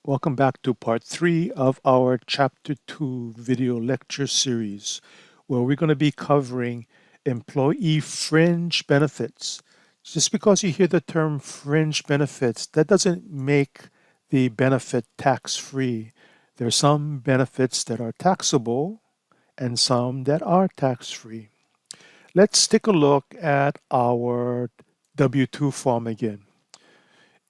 Welcome back to part 3 of our chapter 2 video lecture series, where we're going to be covering employee fringe benefits. Just because you hear the term fringe benefits, that doesn't make the benefit tax-free. There are some benefits that are taxable and some that are tax-free. Let's take a look at our W-2 form again.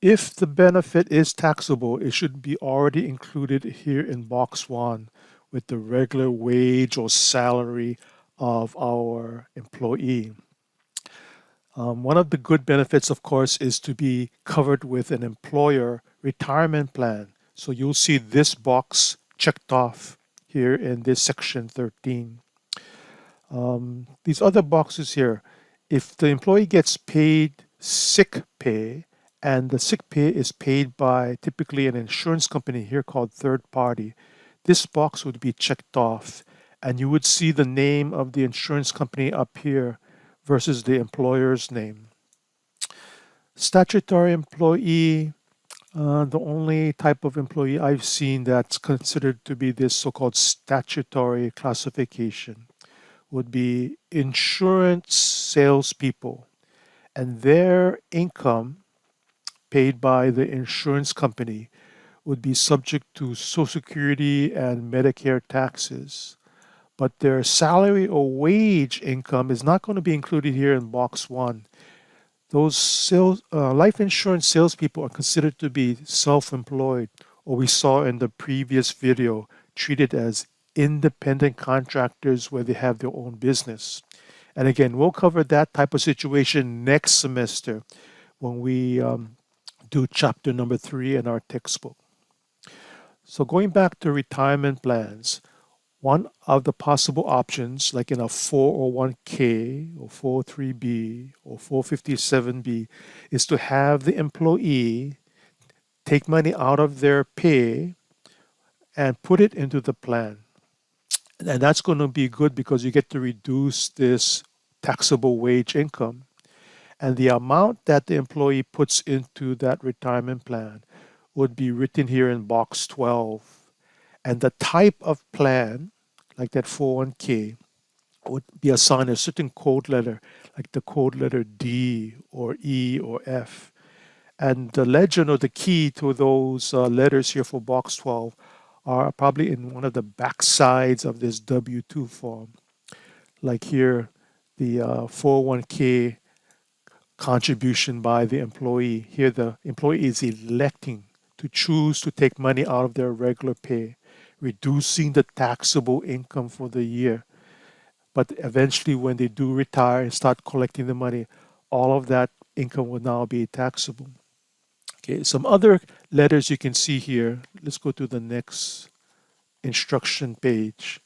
If the benefit is taxable, it should be already included here in box 1 with the regular wage or salary of our employee. One of the good benefits, of course, is to be covered with an employer retirement plan. So you'll see this box checked off here in this section 13. These other boxes here, if the employee gets paid sick pay, and the sick pay is paid by typically an insurance company here called third party, this box would be checked off, and you would see the name of the insurance company up here versus the employer's name. Statutory employee, the only type of employee I've seen that's considered to be this so-called statutory classification would be insurance salespeople, and their income paid by the insurance company would be subject to Social Security and Medicare taxes. But their salary or wage income is not going to be included here in box 1. Those life insurance salespeople are considered to be self-employed, or we saw in the previous video, treated as independent contractors where they have their own business. And again, we'll cover that type of situation next semester when we do chapter number 3 in our textbook. So going back to retirement plans, one of the possible options, like in a 401k or 403b or 457b, is to have the employee take money out of their pay and put it into the plan. And that's going to be good because you get to reduce this taxable wage income. And the amount that the employee puts into that retirement plan would be written here in box 12. And the type of plan, like that 401k, would be assigned a certain code letter, like the code letter D or E or F. And the legend or the key to those letters here for box 12 are probably in one of the back sides of this W-2 form. Like here, the 401k contribution by the employee. Here, the employee is electing to choose to take money out of their regular pay, reducing the taxable income for the year. But eventually, when they do retire and start collecting the money, all of that income will now be taxable. Okay, some other letters you can see here. Let's go to the next instruction page.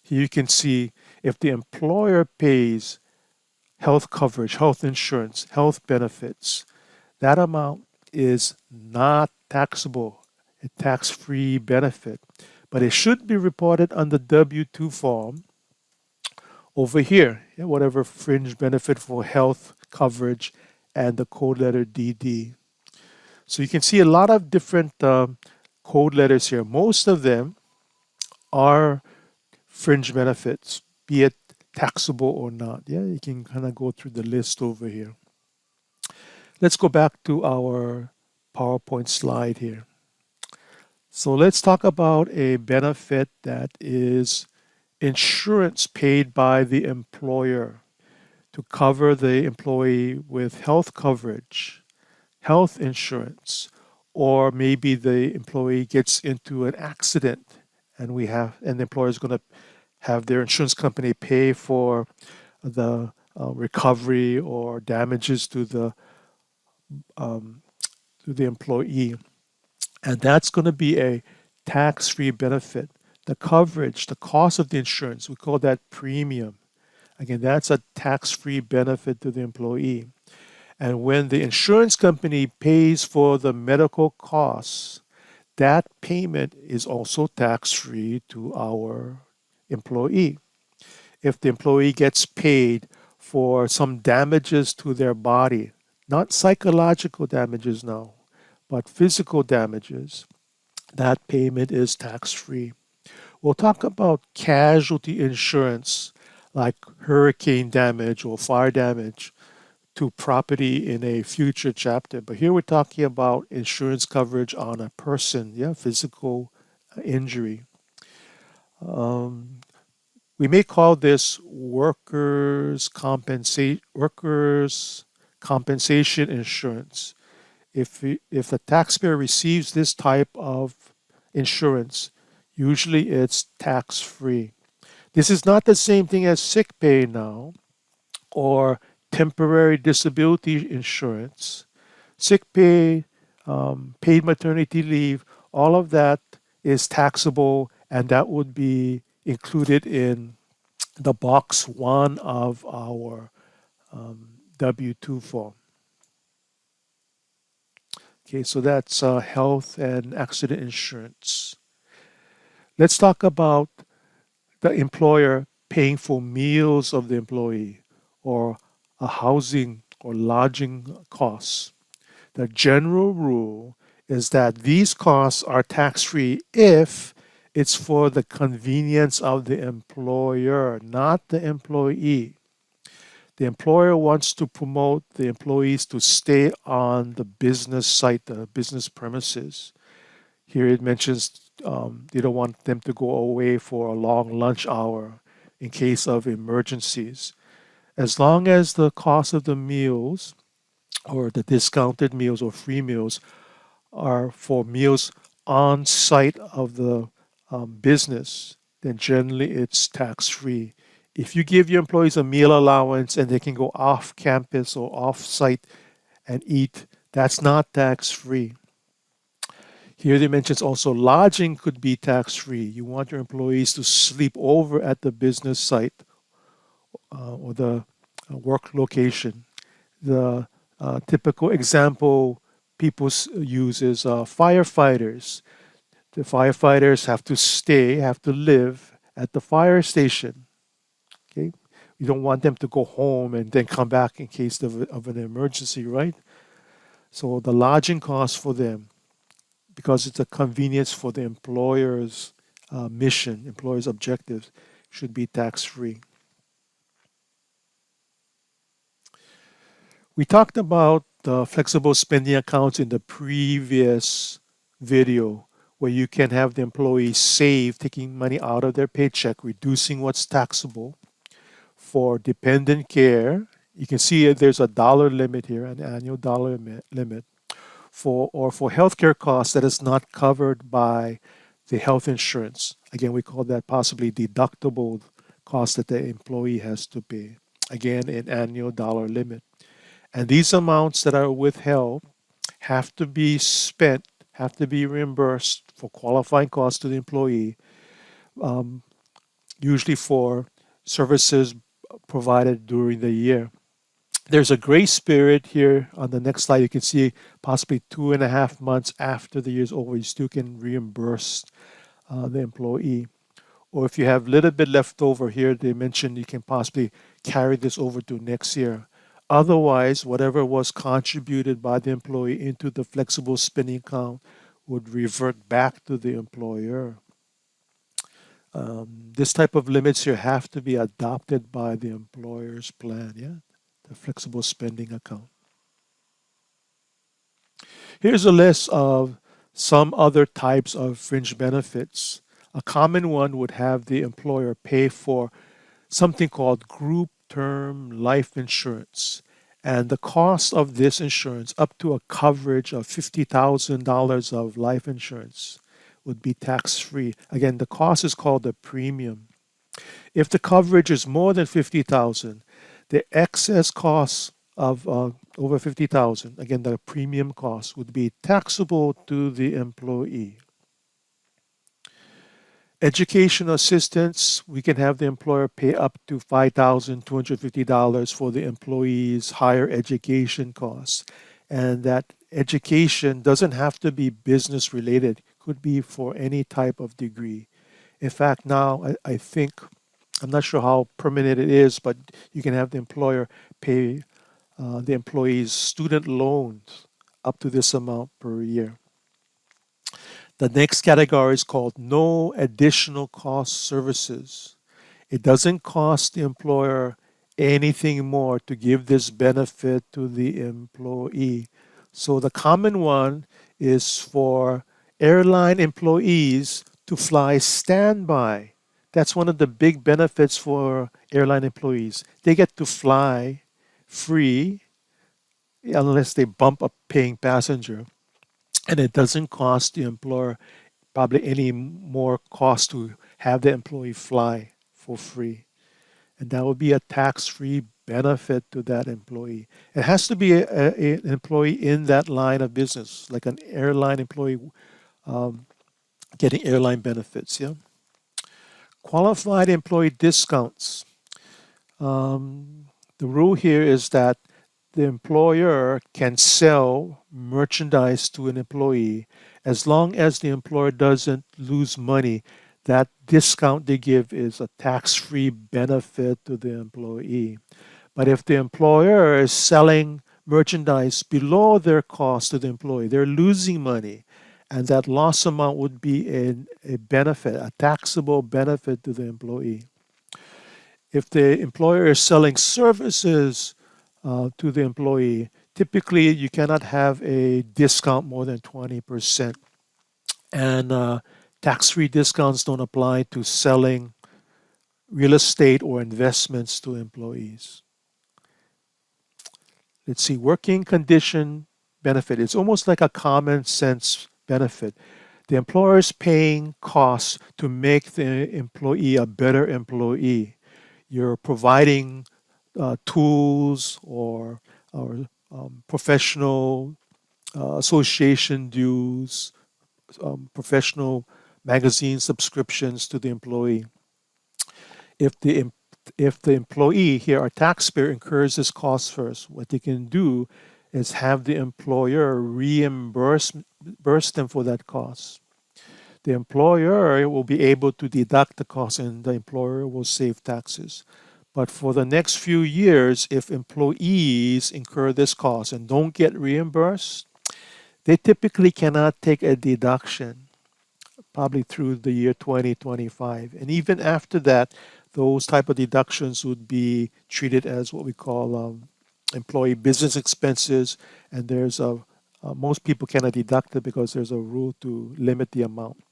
Here you can see if the employer pays health coverage, health insurance, health benefits, that amount is not taxable, a tax-free benefit, but it should be reported on the W-2 form over here, whatever fringe benefit for health coverage and the code letter DD. So you can see a lot of different code letters here. Most of them are fringe benefits, be it taxable or not. Yeah, you can kind of go through the list over here. Let's go back to our PowerPoint slide here. So let's talk about a benefit that is insurance paid by the employer to cover the employee with health coverage, health insurance, or maybe the employee gets into an accident and the employer is going to have their insurance company pay for the recovery or damages to the employee, and that's going to be a tax-free benefit. The coverage, the cost of the insurance, we call that premium. Again, that's a tax-free benefit to the employee. And when the insurance company pays for the medical costs, that payment is also tax-free to our employee. If the employee gets paid for some damages to their body, not psychological damages now, but physical damages, that payment is tax-free. We'll talk about casualty insurance like hurricane damage or fire damage to property in a future chapter. But here we're talking about insurance coverage on a person, yeah, physical injury. Um, we may call this workers' compensation insurance. If the taxpayer receives this type of insurance, usually it's tax free. This is not the same thing as sick pay now or temporary disability insurance. Sick pay, paid maternity leave, all of that is taxable, and that would be included in the box one of our W 2 form. Okay, so that's health and accident insurance. Let's talk about the employer paying for meals of the employee or a housing or lodging costs. The general rule is that these costs are tax free if it's for the convenience of the employer, not the employee. The employer wants to promote the employees to stay on the business site, the business premises. Here it mentions they don't want them to go away for a long lunch hour in case of emergencies. As long as the cost of the meals or the discounted meals or free meals are for meals on site of the business, then generally it's tax free. If you give your employees a meal allowance and they can go off campus or off site and eat, that's not tax free. Here they mentions also lodging could be tax free. You want your employees to sleep over at the business site or the work location. The typical example people use is firefighters. The firefighters have to stay, have to live at the fire station. Okay, you don't want them to go home and then come back in case of an emergency, right? So the lodging costs for them, because it's a convenience for the employer's mission, employer's objectives, should be tax free. We talked about the flexible spending accounts in the previous video, where you can have the employees save, taking money out of their paycheck, reducing what's taxable for dependent care. You can see there's a dollar limit here, an annual dollar limit for healthcare costs that is not covered by the health insurance. Again, we call that possibly deductible cost that the employee has to pay. Again, an annual dollar limit. And these amounts that are withheld have to be spent, have to be reimbursed for qualifying costs to the employee, um, usually for services provided during the year. There's a grace period here on the next slide. You can see possibly 2.5 months after the year's over, you still can reimburse the employee. Or if you have a little bit left over here, they mentioned you can possibly carry this over to next year. Otherwise, whatever was contributed by the employee into the flexible spending account would revert back to the employer. This type of limits here have to be adopted by the employer's plan, yeah, the flexible spending account. Here's a list of some other types of fringe benefits. A common one would have the employer pay for something called group term life insurance. And the cost of this insurance, up to a coverage of $50,000 of life insurance, would be tax free. Again, the cost is called the premium. If the coverage is more than 50,000, the excess costs of over 50,000, again the premium cost would be taxable to the employee. Education assistance, we can have the employer pay up to $5,250 for the employee's higher education costs. And that education doesn't have to be business related, could be for any type of degree. In fact, now I think, I'm not sure how permanent it is, but you can have the employer pay the employee's student loans up to this amount per year. The next category is called no additional cost services. It doesn't cost the employer anything more to give this benefit to the employee. So the common one is for airline employees to fly standby. That's one of the big benefits for airline employees. They get to fly free unless they bump a paying passenger, and it doesn't cost the employer probably any more cost to have the employee fly for free. And that would be a tax-free benefit to that employee. It has to be an employee in that line of business, like an airline employee um, getting airline benefits. Yeah, qualified employee discounts. The rule here is that the employer can sell merchandise to an employee as long as the employer doesn't lose money. That discount they give is a tax-free benefit to the employee. But if the employer is selling merchandise below their cost to the employee, they're losing money. And that loss amount would be a benefit, a taxable benefit to the employee. If the employer is selling services to the employee, typically you cannot have a discount more than 20%. And tax-free discounts don't apply to selling real estate or investments to employees. Let's see, working condition benefit. It's almost like a common sense benefit. The employer is paying costs to make the employee a better employee. You're providing tools or professional association dues, professional magazine subscriptions to the employee. If the if the employee here, our taxpayer, incurs this cost first, what they can do is have the employer reimburse them for that cost. The employer will be able to deduct the cost and the employer will save taxes. But for the next few years, if employees incur this cost and don't get reimbursed, they typically cannot take a deduction, probably through the year 2025. And even after that, those type of deductions would be treated as what we call employee business expenses. And there's most people cannot deduct it because there's a rule to limit the amount.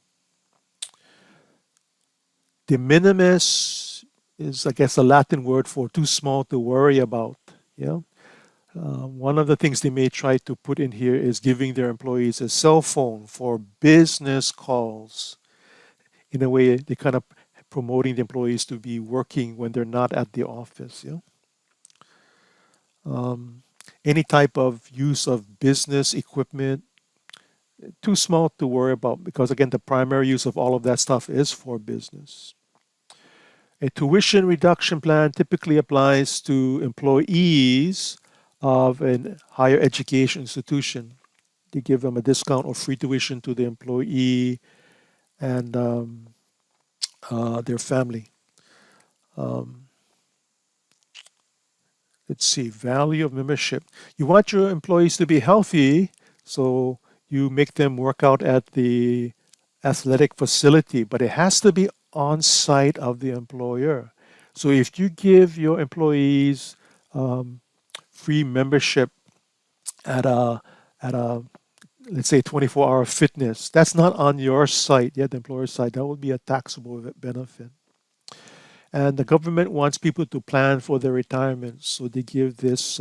De minimis is, I guess, a Latin word for too small to worry about. Yeah. One of the things they may try to put in here is giving their employees a cell phone for business calls. In a way, they kind of promoting the employees to be working when they're not at the office. Yeah. Any type of use of business equipment, too small to worry about because again, the primary use of all of that stuff is for business. A tuition reduction plan typically applies to employees of a higher education institution. They give them a discount or free tuition to the employee and their family. Um, let's see, value of membership. You want your employees to be healthy, so you make them work out at the athletic facility, but it has to be on site of the employer. So if you give your employees free membership at a let's say 24-hour fitness, that's not on your site, yet the employer's site. That would be a taxable benefit. And the government wants people to plan for their retirement, so they give this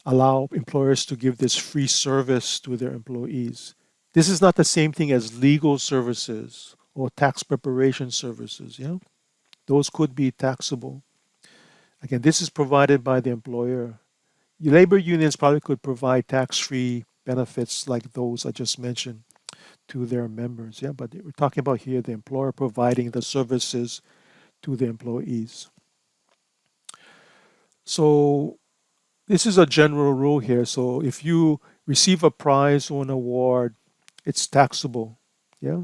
allow employers to give this free service to their employees. This is not the same thing as legal services or tax preparation services. Yeah, those could be taxable. Again, this is provided by the employer. Labor unions probably could provide tax-free benefits like those I just mentioned to their members. Yeah, but we're talking about here the employer providing the services to the employees. So this is a general rule here. So if you receive a prize or an award, it's taxable. Yeah.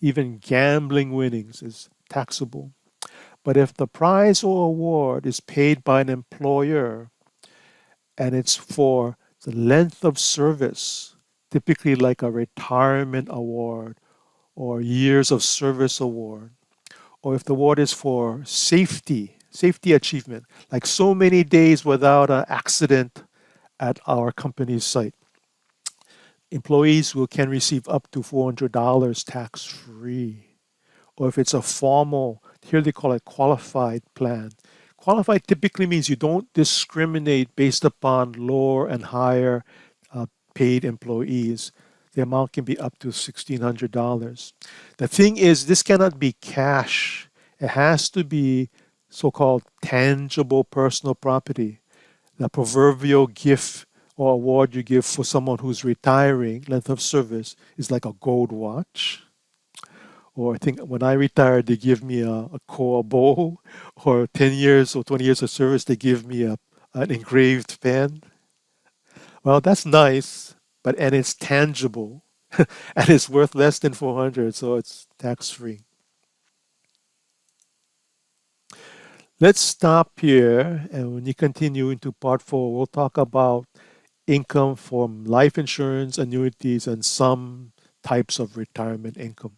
Even gambling winnings is taxable. But if the prize or award is paid by an employer and it's for The length of service, typically like a retirement award or years of service award, or if the award is for safety achievement, like so many days without an accident at our company's site. Employees can receive up to $400 tax free. Or if it's a formal, here they call it qualified plan. Qualified typically means you don't discriminate based upon lower and higher uh, paid employees. The amount can be up to $1,600. The thing is, this cannot be cash. It has to be so called tangible personal property. The proverbial gift or award you give for someone who's retiring, length of service, is like a gold watch. Or I think when I retired, they give me a core bowl, or 10 years or 20 years of service, they give me an engraved pen. Well, that's nice, but and it's tangible and it's worth less than 400, so it's tax free. Let's stop here, and when you continue into part four, we'll talk about income from life insurance, annuities, and some types of retirement income.